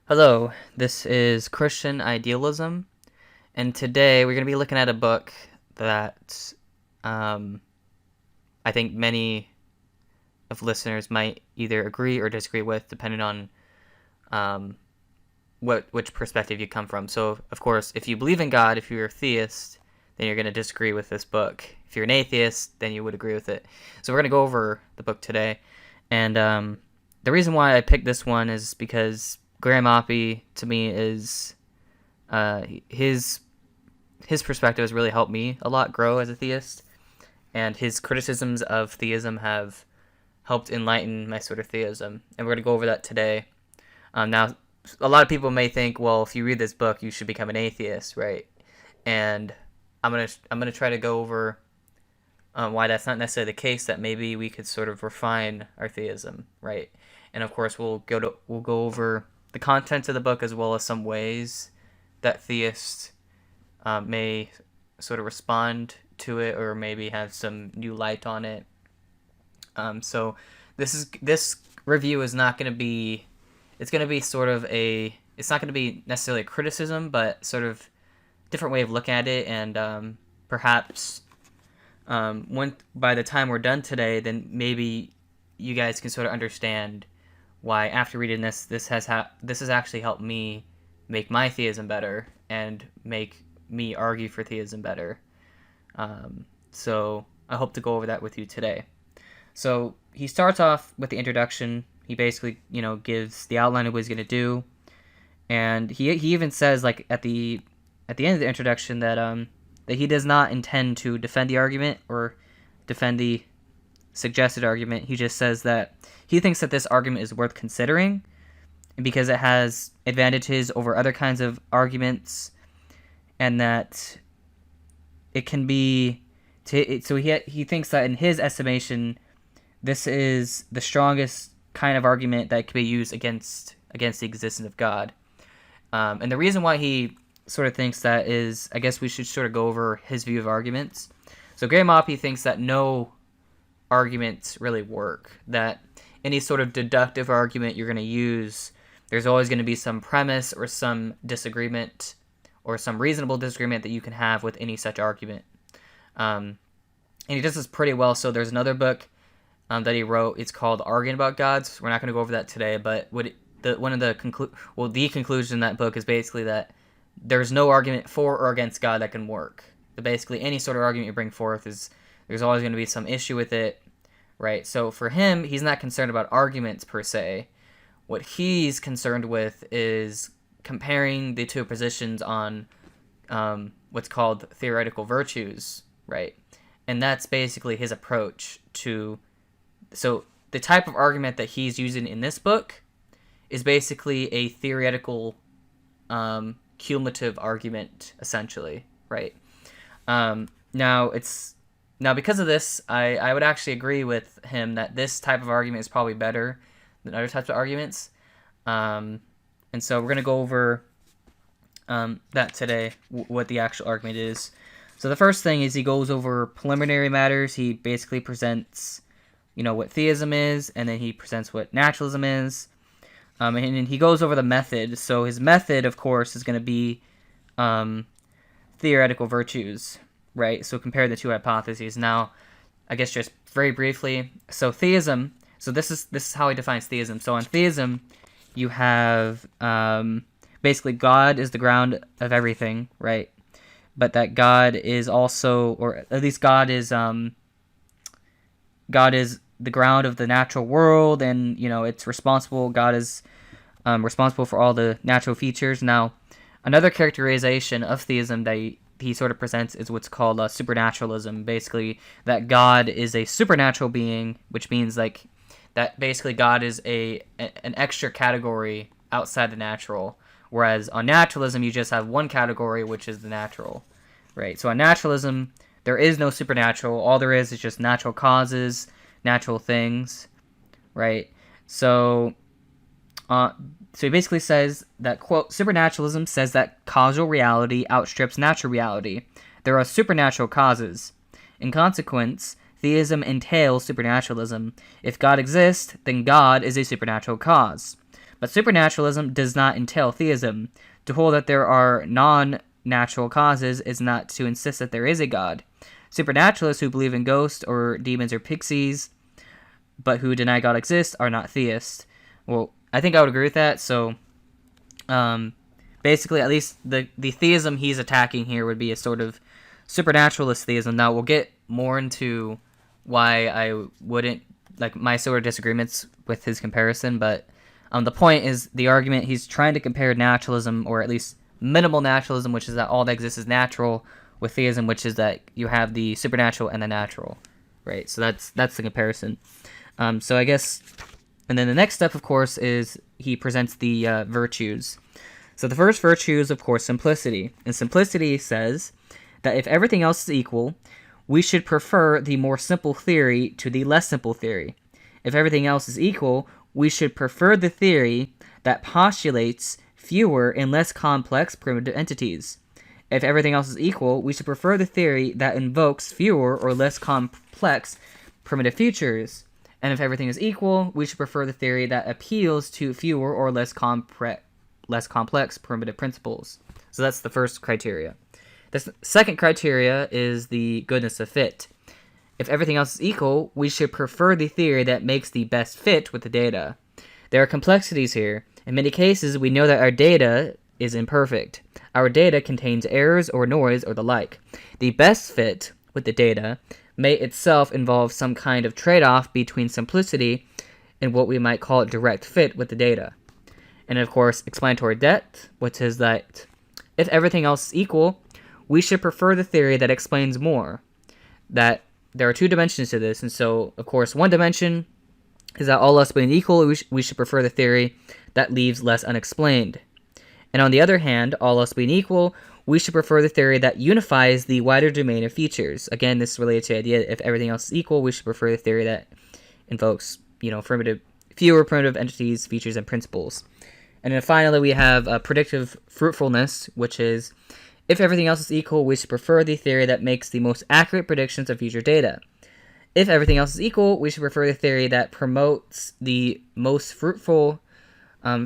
Hello, this is Christian Idealism, and today we're going to be looking at a book that um, I think many of listeners might either agree or disagree with, depending on um, which perspective you come from. So, of course, if you believe in God, if you're a theist, then you're going to disagree with this book. If you're an atheist, then you would agree with it. So we're going to go over the book today, and the reason why I picked this one is because Graham Oppy, to me, is his perspective has really helped me a lot grow as a theist, and his criticisms of theism have helped enlighten my sort of theism, and we're going to go over that today. Now, a lot of people may think, well, if you read this book, you should become an atheist, right? And I'm gonna try to go over why that's not necessarily the case. That maybe we could sort of refine our theism, right? And of course, we'll go over the contents of the book as well as some ways that theists may sort of respond to it, or maybe have some new light on it. So this review is not going to be. It's going to be sort of a. It's not going to be necessarily a criticism, but sort of different way of looking at it, and perhaps when by the time we're done today, then maybe you guys can sort of understand why, after reading this has actually helped me make my theism better and make me argue for theism better. So I hope to go over that with you today. So he starts off with the introduction. He basically, gives the outline of what he's going to do, and he even says, like, at the end of the introduction, that he does not intend to defend the argument or defend the suggested argument. He just says that he thinks that this argument is worth considering, because it has advantages over other kinds of arguments, and that it can be. So he thinks that, in his estimation, this is the strongest kind of argument that can be used against the existence of God. And the reason why he sort of thinks that is, I guess we should sort of go over his view of arguments. So Graham Oppy thinks that no arguments really work, that any sort of deductive argument you're going to use, there's always going to be some premise or some disagreement or some reasonable disagreement that you can have with any such argument. And he does this pretty well. So there's another book that he wrote. It's called Arguing About Gods. We're not going to go over that today, but the conclusion in that book is basically that there's no argument for or against God that can work. But basically, any sort of argument you bring forth there's always going to be some issue with it, right? So for him, he's not concerned about arguments per se. What he's concerned with is comparing the two positions on what's called theoretical virtues, right? And that's basically his approach to. So the type of argument that he's using in this book is basically a theoretical cumulative argument, essentially, right? Now because of this, I would actually agree with him that this type of argument is probably better than other types of arguments. And so we're going to go over that today, what the actual argument is. So the first thing is he goes over preliminary matters. He basically presents, what theism is, and then he presents what naturalism is. And he goes over the method. So his method, of course, is going to be theoretical virtues, right? So compare the two hypotheses. Now, I guess just very briefly, so theism. So this is how he defines theism. So on theism, you have basically God is the ground of everything, right? But that God is also, or at least God is the ground of the natural world, and it's responsible. God is responsible for all the natural features. Now, another characterization of theism that he sort of presents is what's called supernaturalism. Basically, that God is a supernatural being, which means like that basically God is an extra category outside the natural. Whereas on naturalism, you just have one category, which is the natural, right? So on naturalism, there is no supernatural. All there is just natural causes, natural things, right? So he basically says that, quote, supernaturalism says that causal reality outstrips natural reality. There are supernatural causes. In consequence, theism entails supernaturalism. If God exists, then God is a supernatural cause. But supernaturalism does not entail theism. To hold that there are non-natural causes is not to insist that there is a God. Supernaturalists who believe in ghosts or demons or pixies, but who deny God exists, are not theists. Well, I think I would agree with that. So, basically, at least the theism he's attacking here would be a sort of supernaturalist theism. Now, we'll get more into why I wouldn't, like, my sort of disagreements with his comparison, but the point is, the argument, he's trying to compare naturalism, or at least minimal naturalism, which is that all that exists is natural, with theism, which is that you have the supernatural and the natural, right? So that's the comparison. So I guess, and then the next step, of course, is he presents the virtues. So the first virtue is, of course, simplicity. And simplicity says that if everything else is equal, we should prefer the more simple theory to the less simple theory. If everything else is equal, we should prefer the theory that postulates fewer and less complex primitive entities. If everything else is equal, we should prefer the theory that invokes fewer or less complex primitive features. And if everything is equal, we should prefer the theory that appeals to fewer or less complex primitive principles. So that's the first criteria. The second criteria is the goodness of fit. If everything else is equal, we should prefer the theory that makes the best fit with the data. There are complexities here. In many cases, we know that our data is imperfect. Our data contains errors or noise or the like. The best fit with the data may itself involve some kind of trade-off between simplicity and what we might call direct fit with the data. And of course, explanatory depth, which is that if everything else is equal, we should prefer the theory that explains more. That there are two dimensions to this, and so, of course, one dimension is that all else being equal, we should prefer the theory that leaves less unexplained. And on the other hand, all else being equal, we should prefer the theory that unifies the wider domain of features. Again, this is related to the idea that if everything else is equal, we should prefer the theory that invokes, fewer primitive entities, features, and principles. And then finally, we have predictive fruitfulness, which is, if everything else is equal, we should prefer the theory that makes the most accurate predictions of future data. If everything else is equal, we should prefer the theory that promotes the most fruitful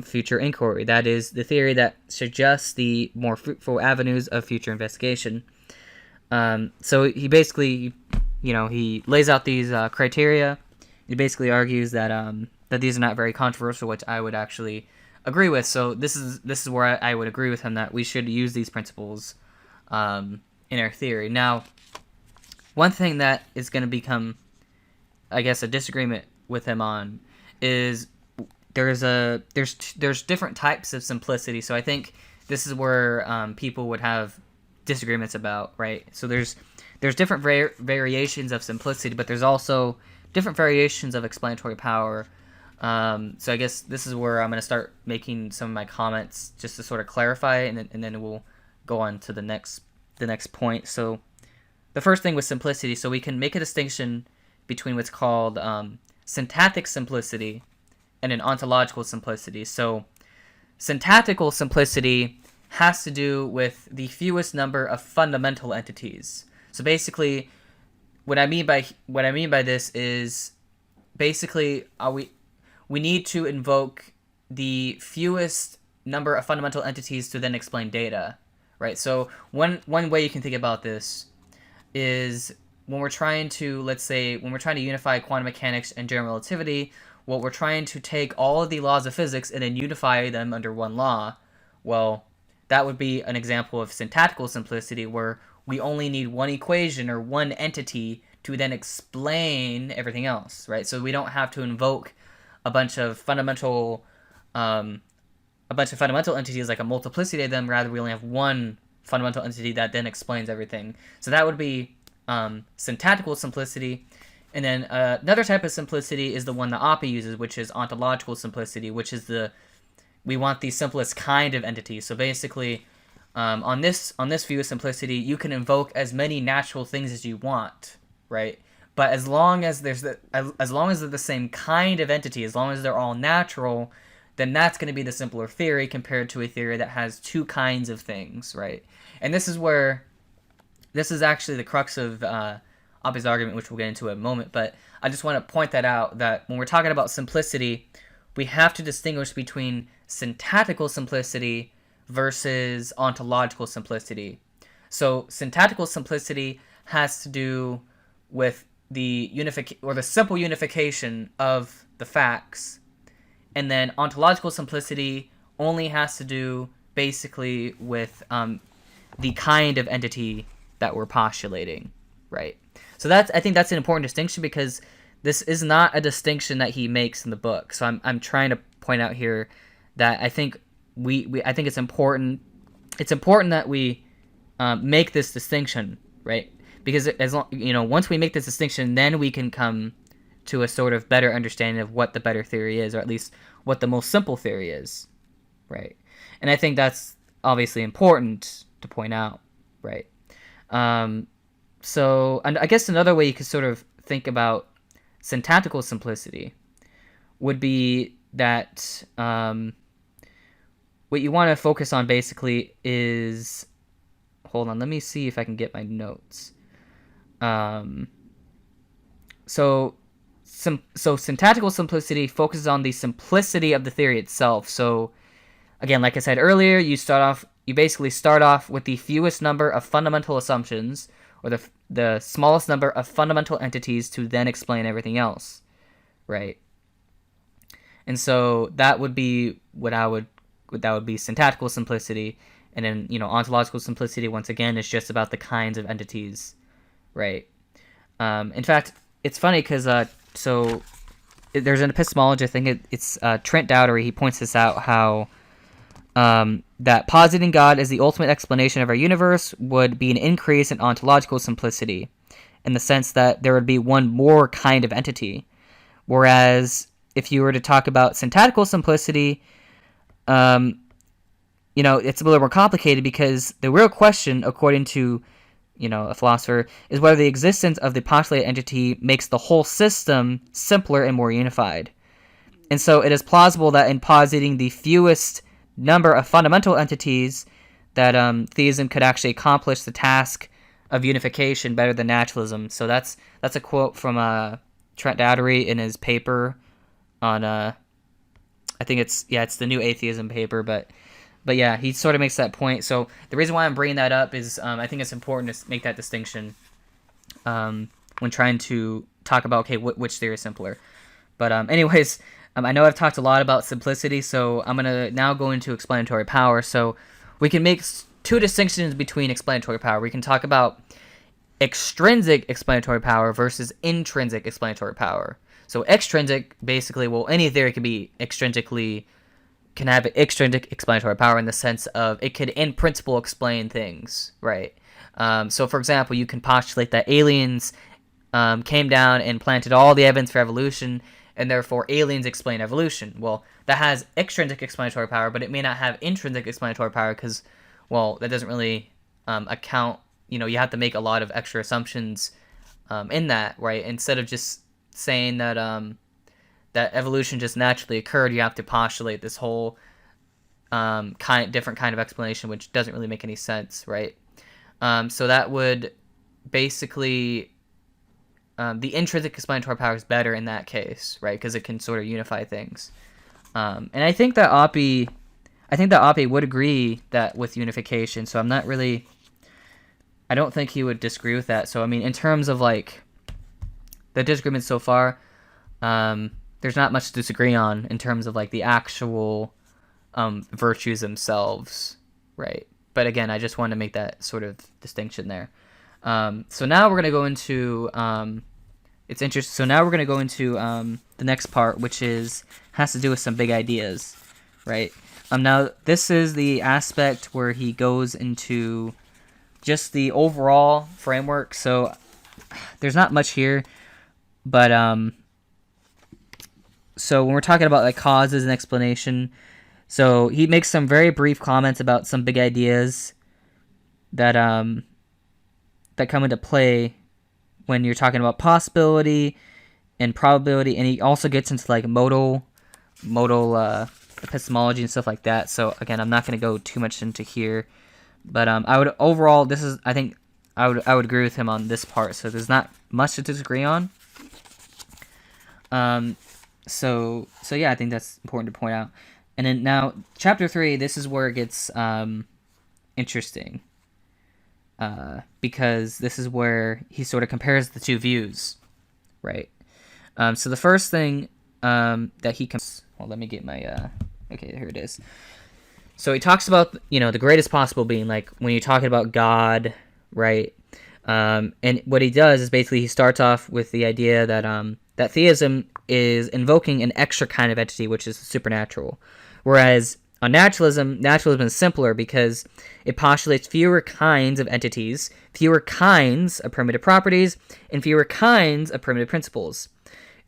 future inquiry. That is, the theory that suggests the more fruitful avenues of future investigation. So he basically, he lays out these criteria. He basically argues that that these are not very controversial, which I would actually agree with. So this is where I would agree with him, that we should use these principles in our theory. Now, one thing that is going to become, I guess, a disagreement with him on is there's different types of simplicity. So I think this is where people would have disagreements about, right? So there's different variations of simplicity, but there's also different variations of explanatory power. So I guess this is where I'm going to start making some of my comments just to sort of clarify, and then we'll go on to the next point. So the first thing with simplicity, so we can make a distinction between what's called syntactic simplicity and an ontological simplicity. So syntactical simplicity has to do with the fewest number of fundamental entities. So basically, what I mean by this is basically we need to invoke the fewest number of fundamental entities to then explain data, right? So one way you can think about this is when we're trying to unify quantum mechanics and general relativity, well, we're trying to take all of the laws of physics and then unify them under one law. Well, that would be an example of syntactical simplicity, where we only need one equation or one entity to then explain everything else, right? So we don't have to invoke a bunch of fundamental entities, like a multiplicity of them. Rather, we only have one fundamental entity that then explains everything. So that would be syntactical simplicity. And then another type of simplicity is the one that Oppy uses, which is ontological simplicity, which is we want the simplest kind of entity. So basically, on this view of simplicity, you can invoke as many natural things as you want, right? But as long as they're the same kind of entity, as long as they're all natural, then that's going to be the simpler theory compared to a theory that has two kinds of things, right? And this is actually the crux of Oppy's argument, which we'll get into in a moment. But I just want to point that out, that when we're talking about simplicity, we have to distinguish between syntactical simplicity versus ontological simplicity. So syntactical simplicity has to do with the the simple unification of the facts, and then ontological simplicity only has to do basically with the kind of entity that we're postulating, right? So I think that's an important distinction, because this is not a distinction that he makes in the book. So I'm trying to point out here that I think I think it's important. It's important that we make this distinction, right? Because as long, once we make this distinction, then we can come to a sort of better understanding of what the better theory is, or at least what the most simple theory is, right? And I think that's obviously important to point out, right? So, and I guess another way you could sort of think about syntactical simplicity would be that what you want to focus on basically is, hold on, let me see if I can get my notes. So syntactical simplicity focuses on the simplicity of the theory itself. So again, like I said earlier, you basically start off with the fewest number of fundamental assumptions, or the smallest number of fundamental entities, to then explain everything else, right? And so that would be that would be syntactical simplicity. And then, ontological simplicity, once again, is just about the kinds of entities, right? In fact, it's funny because there's an epistemologist, I think it's Trent Dowdery. He points this out, how that positing God as the ultimate explanation of our universe would be an increase in ontological simplicity, in the sense that there would be one more kind of entity. Whereas if you were to talk about syntactical simplicity, it's a little more complicated, because the real question, according to, a philosopher, is whether the existence of the postulated entity makes the whole system simpler and more unified. And so it is plausible that in positing the fewest number of fundamental entities, that theism could actually accomplish the task of unification better than naturalism. So that's a quote from Trent Dowdery in his paper on I think it's the New Atheism paper, but yeah, he sort of makes that point. So the reason why I'm bringing that up is I think it's important to make that distinction when trying to talk about, okay, which theory is simpler. But anyways, I know I've talked a lot about simplicity, so I'm going to now go into explanatory power. So we can make two distinctions between explanatory power. We can talk about extrinsic explanatory power versus intrinsic explanatory power. So extrinsic, basically, well, any theory can have extrinsic explanatory power, in the sense of it could, in principle, explain things, right? So, for example, you can postulate that aliens came down and planted all the evidence for evolution, and therefore aliens explain evolution. Well, that has extrinsic explanatory power, but it may not have intrinsic explanatory power, because, well, that doesn't really account, you have to make a lot of extra assumptions in that, right? Instead of just saying that that evolution just naturally occurred, you have to postulate this whole different kind of explanation, which doesn't really make any sense, right? So that would basically, the intrinsic explanatory power is better in that case, right? Because it can sort of unify things. And I think that Oppy would agree that with unification. So I don't think he would disagree with that. So I mean, in terms of like the disagreement so far, there's not much to disagree on in terms of like the actual virtues themselves, right? But again, I just wanted to make that sort of distinction there. So now we're gonna go into it's interesting. So now we're gonna go into the next part, which has to do with some big ideas, right? Now this is the aspect where he goes into just the overall framework. So there's not much here, but so when we're talking about like causes and explanation, so he makes some very brief comments about some big ideas that that come into play when you're talking about possibility and probability, and he also gets into like modal epistemology and stuff like that. So again, I'm not going to go too much into here, but I would overall, I think I would agree with him on this part. So there's not much to disagree on. So yeah, I think that's important to point out. And then now, chapter 3, this is where it gets interesting. Because this is where he sort of compares the two views, right? So the first thing that he comes. Well, let me get my. Okay, here it is. So he talks about, the greatest possible being, like when you're talking about God, right? And what he does is basically he starts off with the idea that that theism is invoking an extra kind of entity, which is supernatural, whereas on naturalism is simpler because it postulates fewer kinds of entities, fewer kinds of primitive properties, and fewer kinds of primitive principles.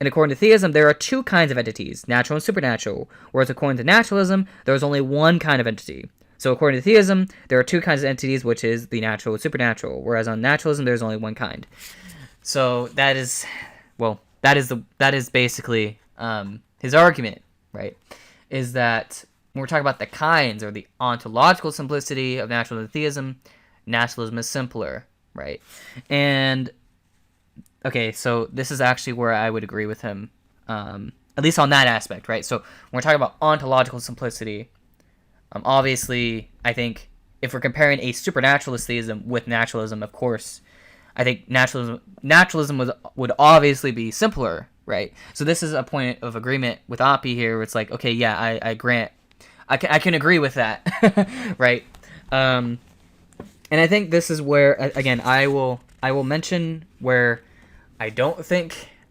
And according to theism, there are two kinds of entities, natural and supernatural, whereas according to naturalism, there is only one kind of entity. So according to theism, there are two kinds of entities, which is the natural and supernatural, whereas on naturalism, there's only one kind. So that is basically his argument, right? Is that when we're talking about the kinds or the ontological simplicity of naturalism and theism, naturalism is simpler, right? And okay, so this is actually where I would agree with him, at least on that aspect, right? So when we're talking about ontological simplicity, obviously, I think if we're comparing a supernaturalist theism with naturalism, of course, I think naturalism would obviously be simpler, right? So this is a point of agreement with Oppy here, where it's like, okay, yeah, I grant, I can agree with that, right? And I think this is where, again, I will mention where I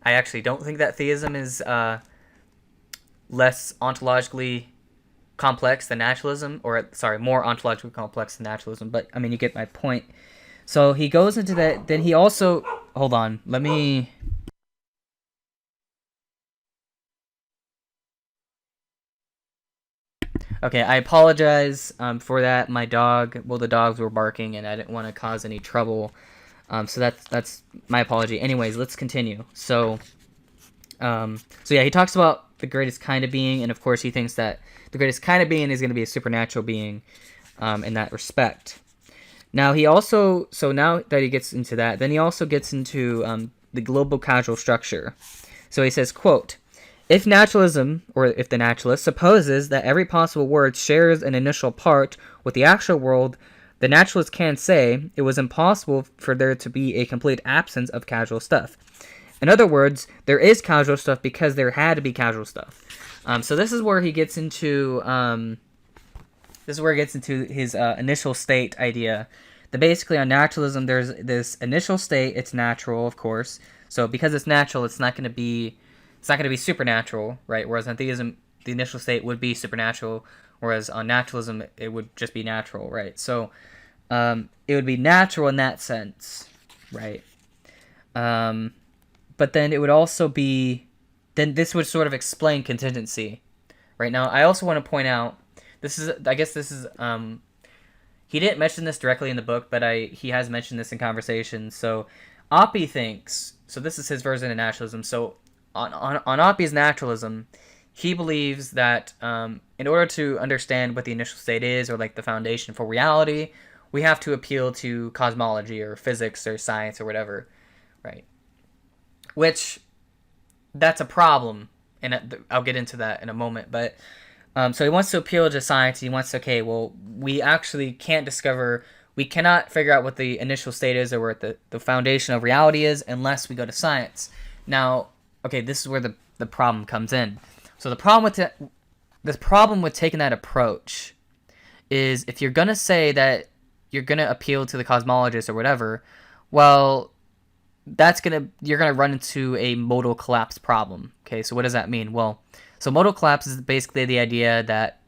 actually don't think that theism is less ontologically complex than naturalism, or sorry, more ontologically complex than naturalism, but I mean, you get my point. So he goes into that, then he also, hold on, let me, okay, I apologize for that. The dogs were barking and I didn't want to cause any trouble. So that's my apology. Anyways, let's continue. So yeah, he talks about the greatest kind of being, and of course he thinks that the greatest kind of being is going to be a supernatural being in that respect. Now he also, so now that he gets into that, then he also gets into the global causal structure. So he says, quote, if naturalism, or if the naturalist, supposes that every possible word shares an initial part with the actual world, the naturalist can say it was impossible for there to be a complete absence of causal stuff. In other words, there is causal stuff because there had to be causal stuff. So this is where he gets into his initial state idea. That basically on naturalism, there's this initial state. It's natural, of course. So because it's natural, it's not going to be supernatural, right? Whereas on theism, the initial state would be supernatural, whereas on naturalism, it would just be natural, right? So it would be natural in that sense, right? But then it would also be, then this would sort of explain contingency, right? Now, I also want to point out, he didn't mention this directly in the book, but he has mentioned this in conversation. So Oppy thinks, so this is his version of naturalism. So on Oppy's naturalism, he believes that in order to understand what the initial state is, or like the foundation for reality, we have to appeal to cosmology or physics or science or whatever, right? Which, that's a problem, and I'll get into that in a moment. But so he wants to appeal to science. He wants to, okay, well, we actually we cannot figure out what the initial state is or what the foundation of reality is unless we go to science. Now, okay, this is where the problem comes in. So the problem with taking that approach is, if you're gonna say that you're gonna appeal to the cosmologist or whatever, well, you're gonna run into a modal collapse problem. Okay, so what does that mean? Well, so modal collapse is basically the idea that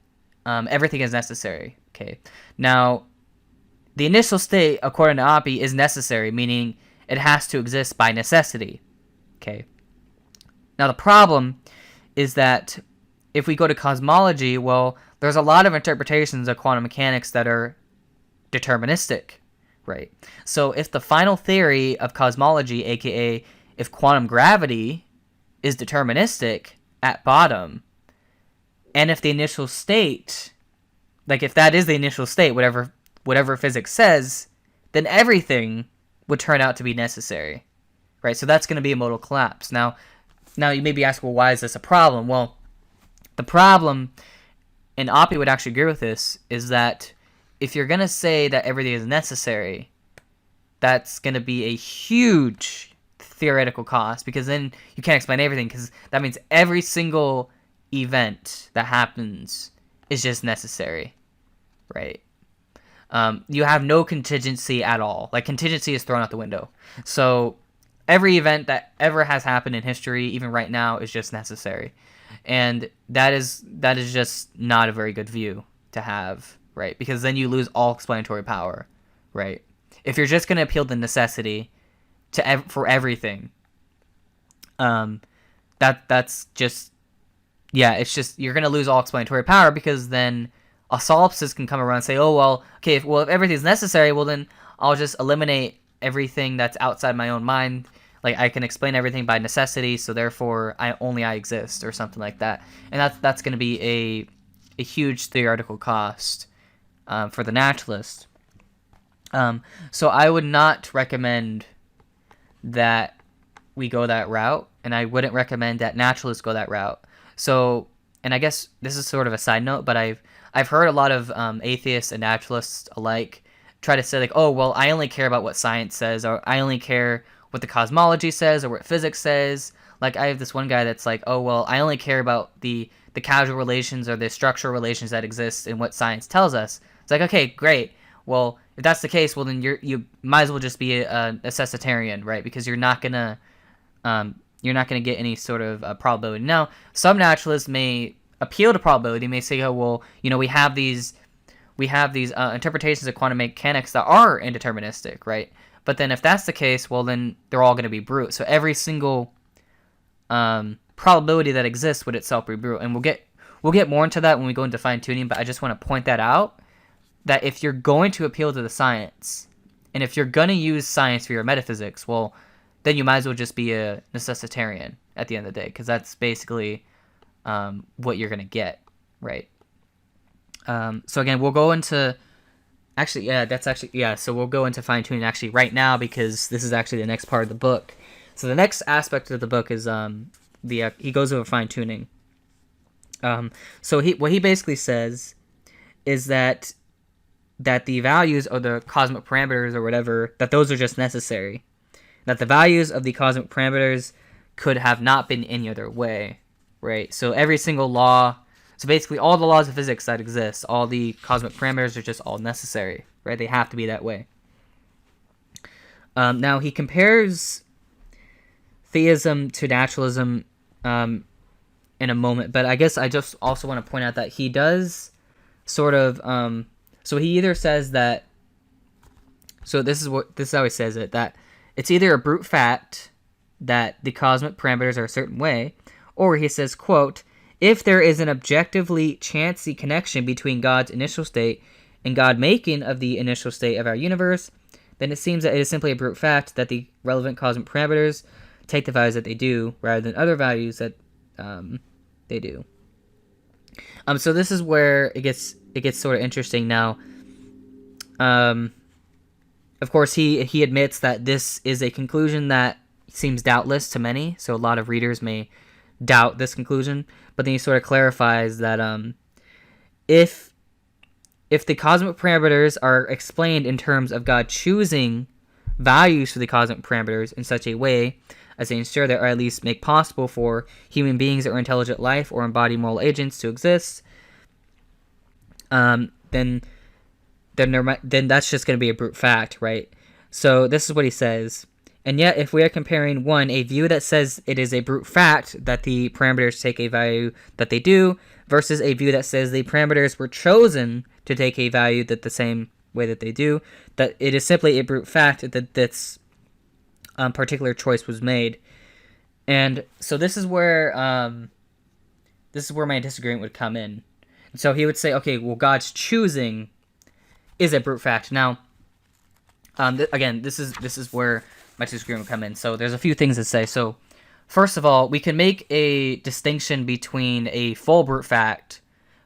everything is necessary. Okay, now the initial state, according to Oppy, is necessary, meaning it has to exist by necessity. Okay. Now the problem is that if we go to cosmology, well, there's a lot of interpretations of quantum mechanics that are deterministic, right? So if the final theory of cosmology, aka if quantum gravity, is deterministic at bottom, and if the initial state, like if that is the initial state, whatever physics says, then everything would turn out to be necessary, right? So that's going to be a modal collapse. Now, Now you may be asking, well, why is this a problem? Well, the problem, and Oppy would actually agree with this, is that if you're going to say that everything is necessary, that's going to be a huge theoretical cost, because then you can't explain everything, because that means every single event that happens is just necessary, right? You have no contingency at all. Like, contingency is thrown out the window. So every event that ever has happened in history, even right now, is just necessary. And that is just not a very good view to have, right? Because then you lose all explanatory power, right? If you're just going to appeal to necessity for everything, that's just, yeah, it's just, you're going to lose all explanatory power, because then a solipsist can come around and say, oh, well, okay, if everything's necessary, well, then I'll just eliminate everything that's outside my own mind. Like, I can explain everything by necessity, so therefore I exist, or something like that. And that's going to be a huge theoretical cost for the naturalist. So I would not recommend that we go that route, and I wouldn't recommend that naturalists go that route. So, and I guess this is sort of a side note, but I've heard a lot of atheists and naturalists alike try to say, like, oh, well, I only care about what science says, or I only care what the cosmology says, or what physics says. Like, I have this one guy that's like, oh, well, I only care about the causal relations or the structural relations that exist in what science tells us. It's like, okay, great. Well, if that's the case, well, then you might as well just be a cessitarian, right? Because you're not gonna get any sort of probability. Now, some naturalists may appeal to probability, may say, oh, well, we have these interpretations of quantum mechanics that are indeterministic, right? But then if that's the case, well, then they're all going to be brute. So every single probability that exists would itself be brute. And we'll get more into that when we go into fine-tuning, but I just want to point that out, that if you're going to appeal to the science, and if you're going to use science for your metaphysics, well, then you might as well just be a necessitarian at the end of the day, because that's basically what you're going to get, right? So again, we'll go into... so we'll go into fine-tuning actually right now, because this is actually the next part of the book. So the next aspect of the book is he goes over fine-tuning. So what he basically says is that the values of the cosmic parameters or whatever, that those are just necessary. That the values of the cosmic parameters could have not been any other way, right? So every single law... So basically, all the laws of physics that exist, all the cosmic parameters are just all necessary, right? They have to be that way. Now, he compares theism to naturalism in a moment, but I guess I just also want to point out that he does sort of... so he either says that... So this is how he says it, that it's either a brute fact that the cosmic parameters are a certain way, or he says, quote, if there is an objectively chancy connection between God's initial state and God making of the initial state of our universe, then it seems that it is simply a brute fact that the relevant cosmic parameters take the values that they do, rather than other values that they do. So this is where it gets sort of interesting now. Of course, he admits that this is a conclusion that seems doubtless to many, so a lot of readers may doubt this conclusion, but then he sort of clarifies that if the cosmic parameters are explained in terms of God choosing values for the cosmic parameters in such a way as to ensure that, or at least make possible for human beings or intelligent life or embodied moral agents to exist, then that's just going to be a brute fact, right? So this is what he says. And yet, if we are comparing, one, a view that says it is a brute fact that the parameters take a value that they do, versus a view that says the parameters were chosen to take a value that the same way that they do, that it is simply a brute fact that this particular choice was made. And so this is where my disagreement would come in. So he would say, okay, well, God's choosing is a brute fact. Now, again, this is where my disagreement would come in. So there's a few things to say. So first of all, we can make a distinction between a full brute fact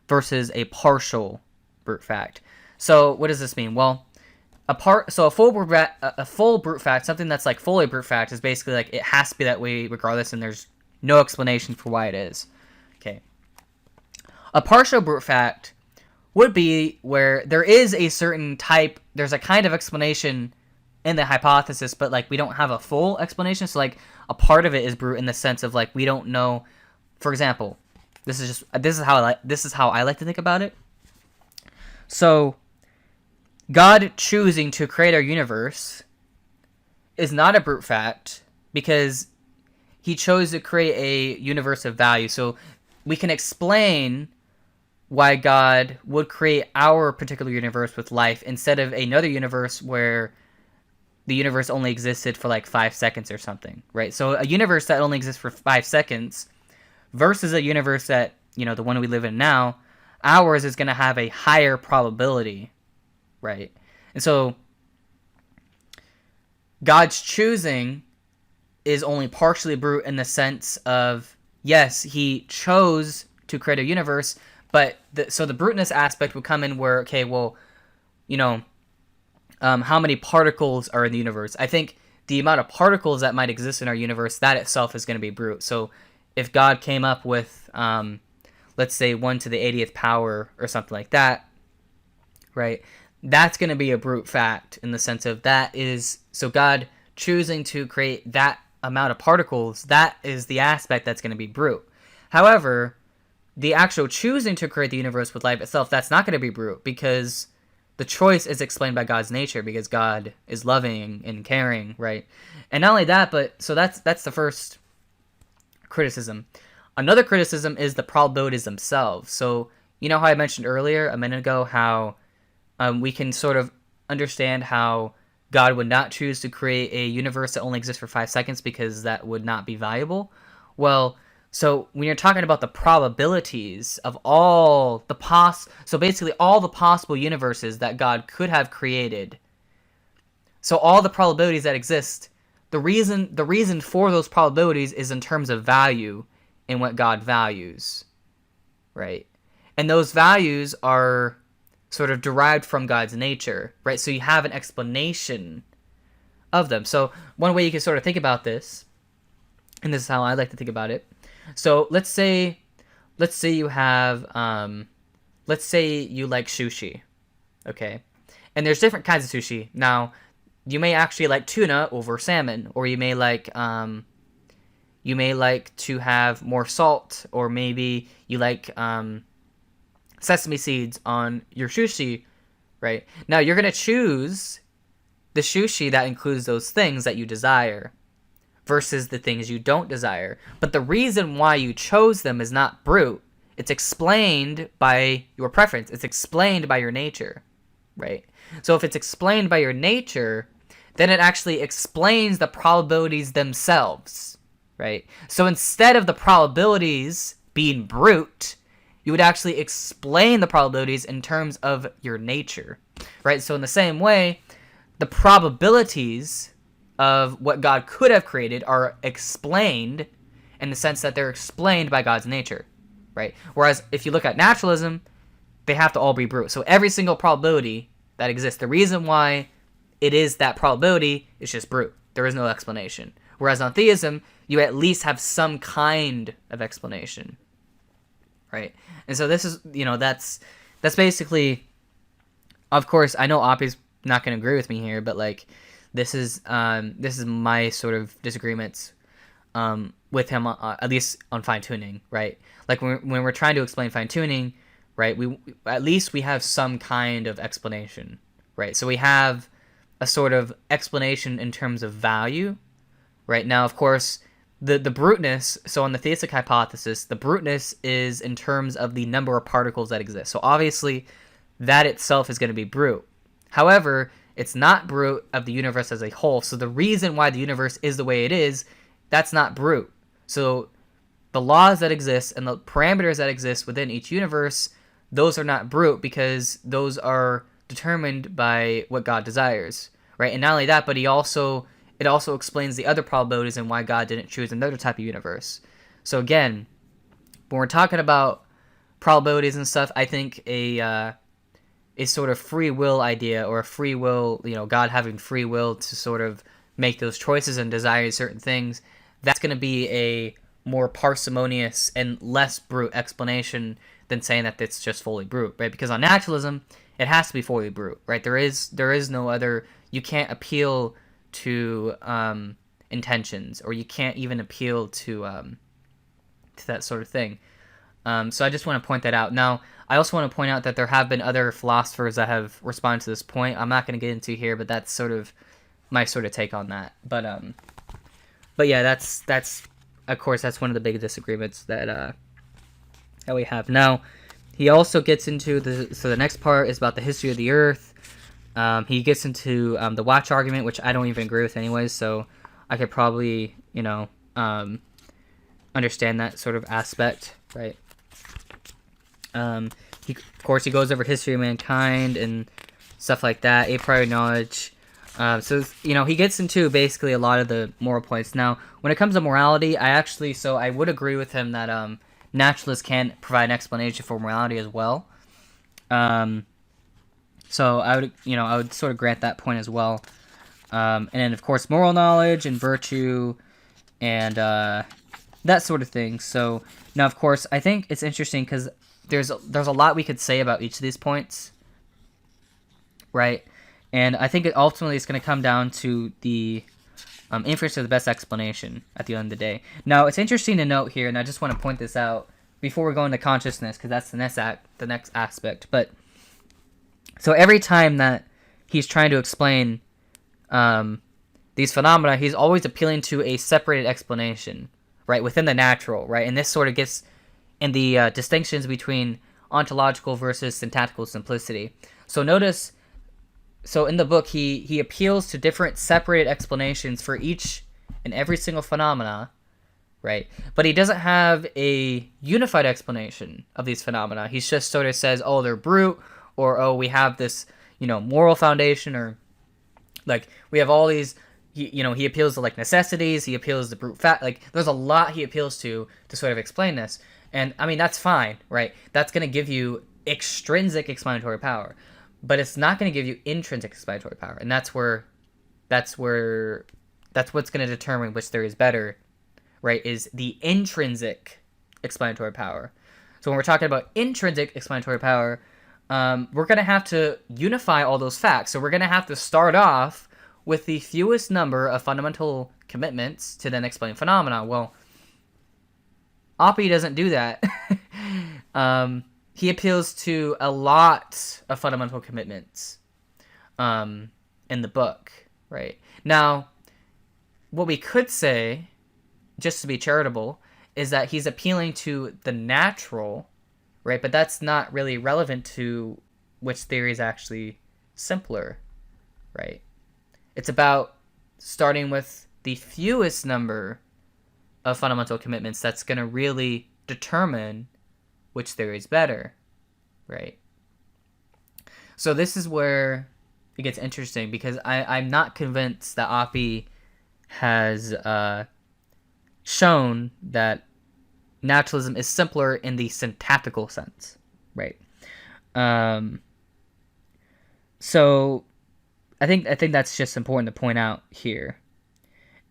versus a partial brute fact. So what does this mean? Well, a full brute fact, something that's like fully brute fact, is basically like it has to be that way regardless, and there's no explanation for why it is. Okay. A partial brute fact would be where there is a certain type, there's a kind of explanation in the hypothesis, but like we don't have a full explanation. So like a part of it is brute in the sense of like we don't know. For example, this is how I like to think about it. So God choosing to create our universe is not a brute fact because he chose to create a universe of value. So we can explain why God would create our particular universe with life instead of another universe where the universe only existed for like 5 seconds or something, right? So a universe that only exists for 5 seconds versus a universe that, the one we live in now, ours is going to have a higher probability, right? And so God's choosing is only partially brute in the sense of, yes, he chose to create a universe, but so the bruteness aspect would come in where, okay, well, how many particles are in the universe? I think the amount of particles that might exist in our universe, that itself is going to be brute. So if God came up with, let's say 1 to the 80th power or something like that, right? That's going to be a brute fact in the sense of that is, so God choosing to create that amount of particles, that is the aspect that's going to be brute. However, the actual choosing to create the universe with life itself, that's not going to be brute because the choice is explained by God's nature because God is loving and caring, right? And not only that, but so that's the first criticism. Another criticism is the probabilities themselves. So how I mentioned earlier a minute ago how we can sort of understand how God would not choose to create a universe that only exists for 5 seconds because that would not be valuable. Well, so when you're talking about the probabilities of all the so basically all the possible universes that God could have created, so all the probabilities that exist, the reason for those probabilities is in terms of value in what God values, right? And those values are sort of derived from God's nature, right? So you have an explanation of them. So one way you can sort of think about this, and this is how I like to think about it. So let's say you have, let's say you like sushi, okay? And there's different kinds of sushi. Now, you may actually like tuna over salmon, or you may like to have more salt, or maybe you like sesame seeds on your sushi, right? Now, you're going to choose the sushi that includes those things that you desire versus the things you don't desire. But the reason why you chose them is not brute. It's explained by your preference. It's explained by your nature, right? So if it's explained by your nature, then it actually explains the probabilities themselves, right? So instead of the probabilities being brute, you would actually explain the probabilities in terms of your nature, right? So in the same way, the probabilities of what God could have created are explained in the sense that they're explained by God's nature, right? Whereas if you look at naturalism, they have to all be brute. So every single probability that exists, the reason why it is that probability is just brute. There is no explanation. Whereas on theism, you at least have some kind of explanation, right? And so this is, that's basically, of course, I know Oppy's not going to agree with me here, but like, this is my sort of disagreements with him, at least on fine tuning, right? Like when we're trying to explain fine tuning, right? We at least we have some kind of explanation, right? So we have a sort of explanation in terms of value, right? Now, of course, the bruteness. So on the theistic hypothesis, the bruteness is in terms of the number of particles that exist. So obviously, that itself is going to be brute. However, it's not brute of the universe as a whole. So the reason why the universe is the way it is, that's not brute. So the laws that exist and the parameters that exist within each universe, those are not brute because those are determined by what God desires, right? And not only that, but it also explains the other probabilities and why God didn't choose another type of universe. So again, when we're talking about probabilities and stuff, I think a sort of free will idea, or a free will, God having free will to sort of make those choices and desire certain things, that's going to be a more parsimonious and less brute explanation than saying that it's just fully brute, right? Because on naturalism, it has to be fully brute, right? There is no other. You can't appeal to intentions, or you can't even appeal to that sort of thing. So I just want to point that out. Now, I also want to point out that there have been other philosophers that have responded to this point. I'm not going to get into here, but that's sort of my sort of take on that. But yeah, that's of course that's one of the big disagreements that we have. Now, he also gets into the next part is about the history of the Earth. He gets into the watch argument, which I don't even agree with anyways. So I could probably understand that sort of aspect, right? Of course, he goes over history of mankind and stuff like that, a priori knowledge. So he gets into basically a lot of the moral points. Now, when it comes to morality, I would agree with him that naturalists can provide an explanation for morality as well. So I would sort of grant that point as well. And then of course moral knowledge and virtue and that sort of thing. So now, of course, I think it's interesting because there's a lot we could say about each of these points, right? And I think ultimately it's going to come down to the inference of the best explanation at the end of the day. Now, it's interesting to note here, and I just want to point this out before we go into consciousness, because that's the next aspect. But so every time that he's trying to explain these phenomena, he's always appealing to a separated explanation, right, within the natural, right? And this sort of gets in the distinctions between ontological versus syntactical simplicity. So notice, so in the book, he appeals to different separated explanations for each and every single phenomena, right? But he doesn't have a unified explanation of these phenomena. He just sort of says, oh, they're brute, or oh, we have this, moral foundation, or like we have all these. He appeals to like necessities. He appeals to brute fact. Like there's a lot he appeals to sort of explain this. And I mean, that's fine, right? That's going to give you extrinsic explanatory power, but it's not going to give you intrinsic explanatory power. And that's what's going to determine which theory is better, right? Is the intrinsic explanatory power. So when we're talking about intrinsic explanatory power, we're going to have to unify all those facts. So we're going to have to start off with the fewest number of fundamental commitments to then explain phenomena. Well, Oppy doesn't do that. He appeals to a lot of fundamental commitments in the book, right? Now, what we could say, just to be charitable, is that he's appealing to the natural, right? But that's not really relevant to which theory is actually simpler, right? It's about starting with the fewest number of fundamental commitments that's going to really determine which theory is better, right? So this is where it gets interesting, because I'm not convinced that Oppy has shown that naturalism is simpler in the syntactical sense, right? So I think that's just important to point out here,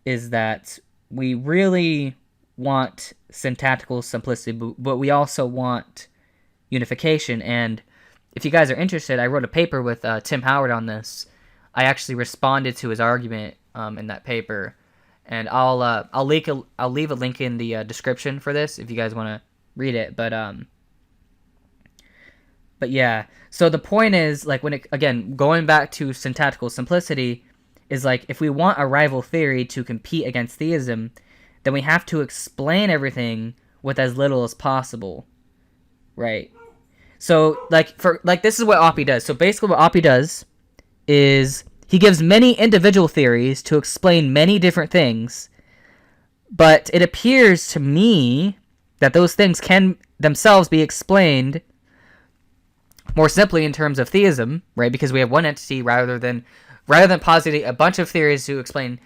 is that we really want syntactical simplicity, but we also want unification. And if you guys are interested, I wrote a paper with Tim Howard on this. I actually responded to his argument in that paper, and I'll leave a link in the description for this if you guys want to read it. But yeah, so the point is, like, again, going back to syntactical simplicity, is like, if we want a rival theory to compete against theism, then we have to explain everything with as little as possible, right? So, this is what Oppy does. So basically what Oppy does is he gives many individual theories to explain many different things, but it appears to me that those things can themselves be explained more simply in terms of theism, right? Because we have one entity rather than positing a bunch of theories to explain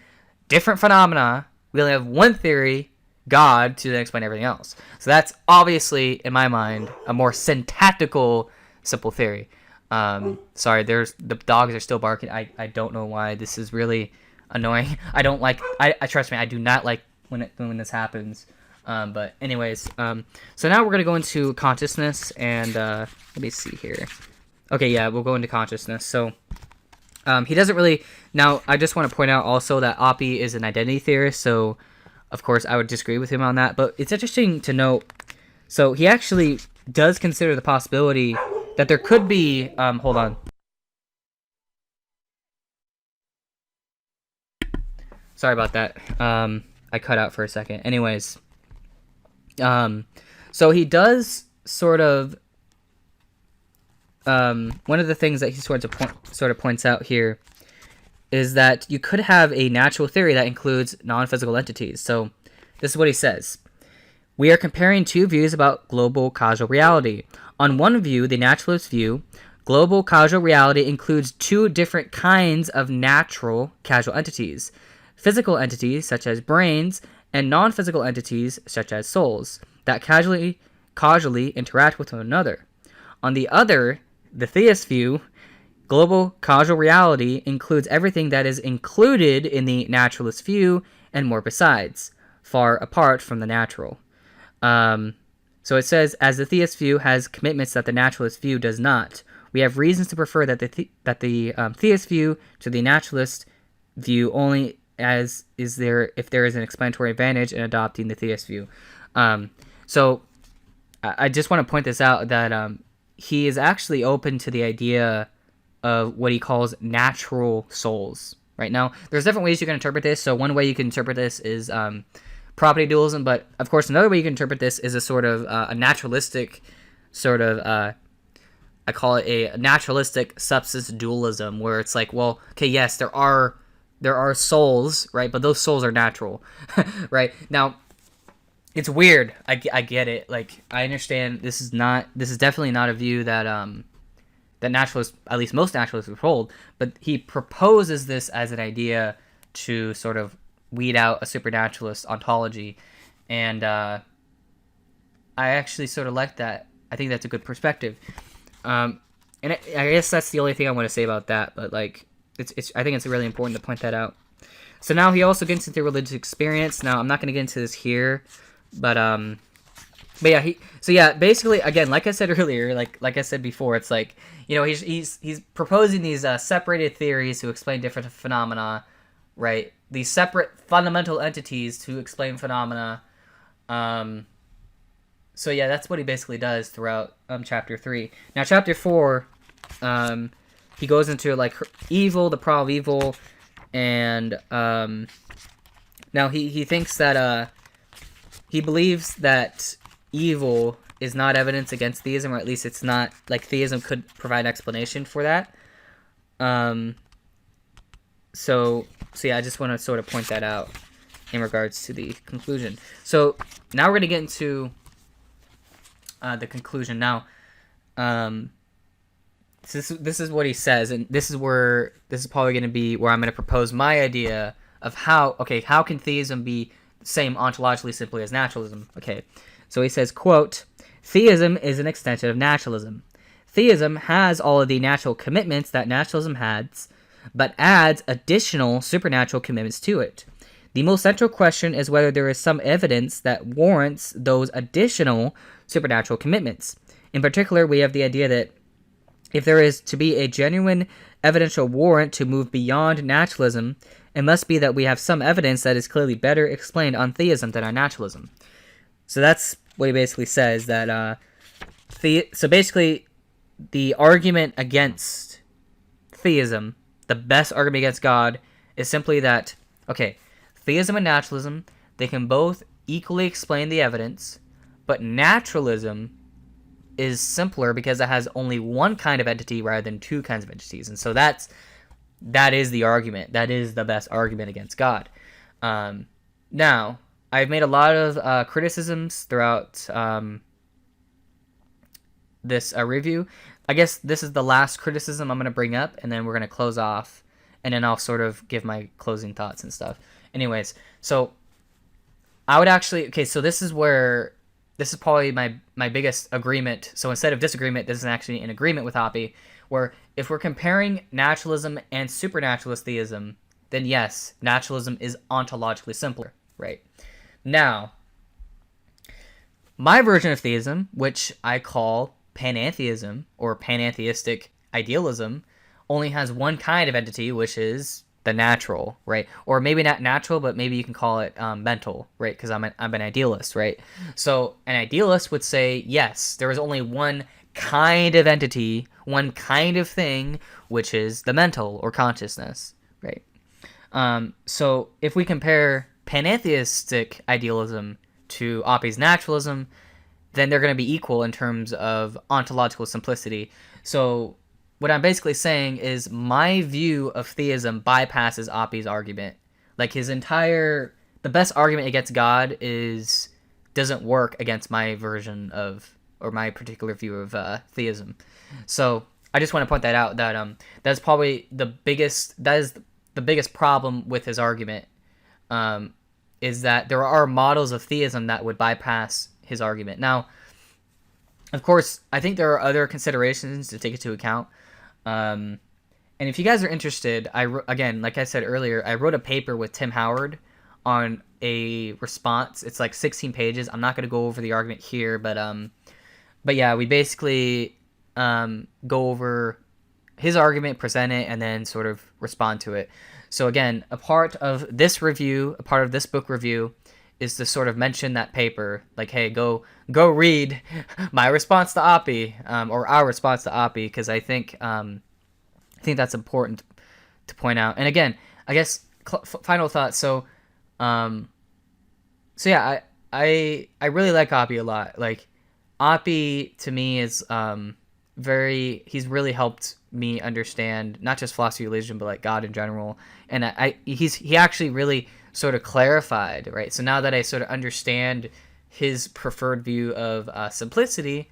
different phenomena. We only have one theory, God, to then explain everything else. So that's obviously, in my mind, a more syntactical, simple theory. Sorry, the dogs are still barking. I don't know why. This is really annoying. I don't like. I trust me. I do not like when this happens. But anyways, so now we're going to go into consciousness, and let me see here. Okay, yeah, we'll go into consciousness. So he doesn't really... Now, I just want to point out also that Oppy is an identity theorist, so of course I would disagree with him on that. But it's interesting to note, so he actually does consider the possibility that there could be... hold on. Sorry about that. I cut out for a second. Anyways, so he does sort of... one of the things that he sort of points out here is that you could have a natural theory that includes non-physical entities. So this is what he says. We are comparing two views about global causal reality. On one view, the naturalist view, global causal reality includes two different kinds of natural causal entities: physical entities, such as brains, and non-physical entities, such as souls, that causally interact with one another. On the other, the theist view, global causal reality includes everything that is included in the naturalist view and more besides, far apart from the natural. So it says, as the theist view has commitments that the naturalist view does not, we have reasons to prefer that the theist view to the naturalist view only as is there if there is an explanatory advantage in adopting the theist view. So I just want to point this out that he is actually open to the idea of what he calls natural souls. Right now, there's different ways you can interpret this. So one way you can interpret this is property dualism, but of course another way you can interpret this is a sort of a naturalistic sort of I call it a naturalistic substance dualism, where it's like, well, okay, yes, there are souls, right, but those souls are natural. Right now, it's weird. I get it. Like, I understand this is definitely not a view that that naturalists, at least most naturalists, would hold. But he proposes this as an idea to sort of weed out a supernaturalist ontology, and I actually sort of like that. I think that's a good perspective. And I guess that's the only thing I want to say about that. But like, I think it's really important to point that out. So now he also gets into religious experience. Now I'm not going to get into this here. But yeah, basically, again, like I said earlier, like I said before, it's like, you know, he's proposing these separated theories to explain different phenomena, right? These separate fundamental entities to explain phenomena. So yeah, that's what he basically does throughout chapter 3. Now chapter 4, he goes into like evil, the problem of evil, and now he thinks that he believes that evil is not evidence against theism, or at least it's not, like, theism could provide an explanation for that. So yeah, I just want to sort of point that out in regards to the conclusion. So now we're going to get into the conclusion. Now, this is what he says, and this is probably going to be where I'm going to propose my idea of how can theism be the same ontologically simply as naturalism? Okay, so he says, quote, "Theism is an extension of naturalism. Theism has all of the natural commitments that naturalism has, but adds additional supernatural commitments to it. The most central question is whether there is some evidence that warrants those additional supernatural commitments. In particular, we have the idea that if there is to be a genuine evidential warrant to move beyond naturalism, it must be that we have some evidence that is clearly better explained on theism than on naturalism." So that's what he basically says, that so basically the argument against theism, the best argument against God, is simply that, okay, theism and naturalism, they can both equally explain the evidence, but naturalism is simpler because it has only one kind of entity rather than two kinds of entities. And so that is the argument. That is the best argument against God. Now, I've made a lot of criticisms throughout this review. I guess this is the last criticism I'm going to bring up, and then we're going to close off, and then I'll sort of give my closing thoughts and stuff. Anyways, so I would actually... Okay, so this is probably my biggest agreement. So instead of disagreement, this is actually an agreement with Oppy, where if we're comparing naturalism and supernaturalist theism, then yes, naturalism is ontologically simpler, right? Now, My version of theism, which I call panentheism or panentheistic idealism, only has one kind of entity, which is the natural, right? Or maybe not natural, but maybe you can call it mental, right? Because I'm an idealist, right? So an idealist would say, yes, there is only one kind of entity, one kind of thing, which is the mental or consciousness, right? So if we compare panentheistic idealism to Oppy's naturalism, then they're going to be equal in terms of ontological simplicity. So what I'm basically saying is my view of theism bypasses Oppy's argument. Like the best argument against God doesn't work against my version of, or my particular view of theism. So I just want to point that out, that that's probably that is the biggest problem with his argument, is that there are models of theism that would bypass his argument. Now, of course, I think there are other considerations to take into account. And if you guys are interested, again, like I said earlier, I wrote a paper with Tim Howard on a response. It's like 16 pages. I'm not going to go over the argument here, but yeah, we basically go over his argument, present it, and then sort of respond to it. So again, a part of this book review, is to sort of mention that paper, like, hey, go read my response to Oppy, or our response to Oppy, because I think that's important to point out. And again, I guess final thought. So yeah, I really like Oppy a lot. Like, Oppy to me is he's really helped me understand not just philosophy of religion, but like God in general. And he actually really sort of clarified, right? So now that I sort of understand his preferred view of simplicity,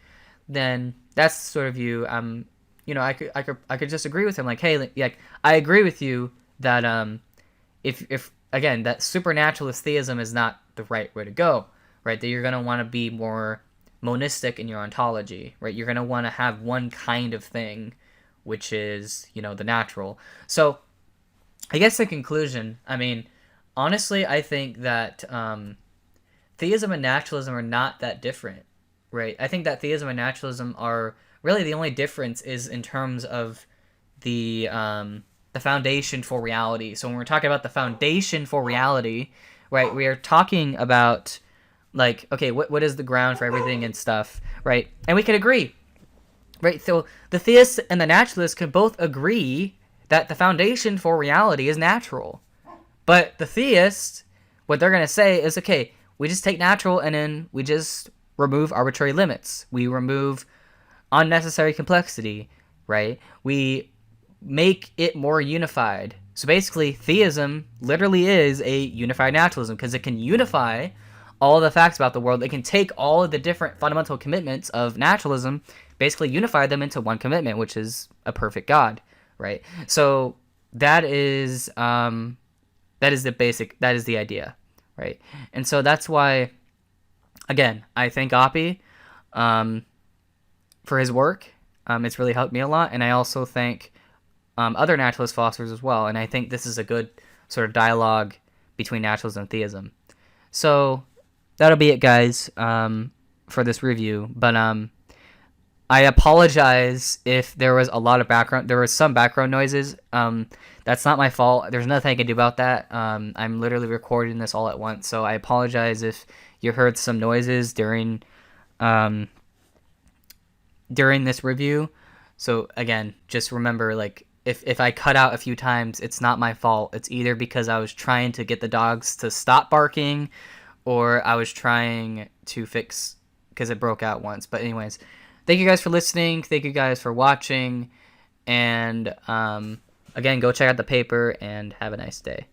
then that's the sort of view I could just agree with him. Like, hey, like, I agree with you that if again, that supernaturalist theism is not the right way to go, right? That you're gonna want to be more monistic in your ontology, right? You're gonna want to have one kind of thing, which is, the natural. So I guess the conclusion, I mean, honestly, I think that theism and naturalism are not that different, right? I think that theism and naturalism are really, the only difference is in terms of the foundation for reality. So when we're talking about the foundation for reality, right, we are talking about, like, okay, what is the ground for everything and stuff, right? And we can agree, right? So the theist and the naturalist can both agree that the foundation for reality is natural. But the theist, what they're going to say is, okay, we just take natural and then we just remove arbitrary limits. We remove unnecessary complexity, right? We make it more unified. So basically, theism literally is a unified naturalism, because it can unify all the facts about the world. It can take all of the different fundamental commitments of naturalism, basically unify them into one commitment, which is a perfect God, right? So that is the idea, right? And so that's why, again, I thank Oppy for his work. It's really helped me a lot, and I also thank other naturalist philosophers as well. And I think this is a good sort of dialogue between naturalism and theism. So that'll be it, guys, for this review. But I apologize if there was some background noises. That's not my fault. There's nothing I can do about that. I'm literally recording this all at once, so I apologize if you heard some noises during this review. So again, just remember, like, if I cut out a few times, it's not my fault. It's either because I was trying to get the dogs to stop barking, or I was trying to fix, because it broke out once. But anyways, thank you guys for listening. Thank you guys for watching. And again, go check out the paper and have a nice day.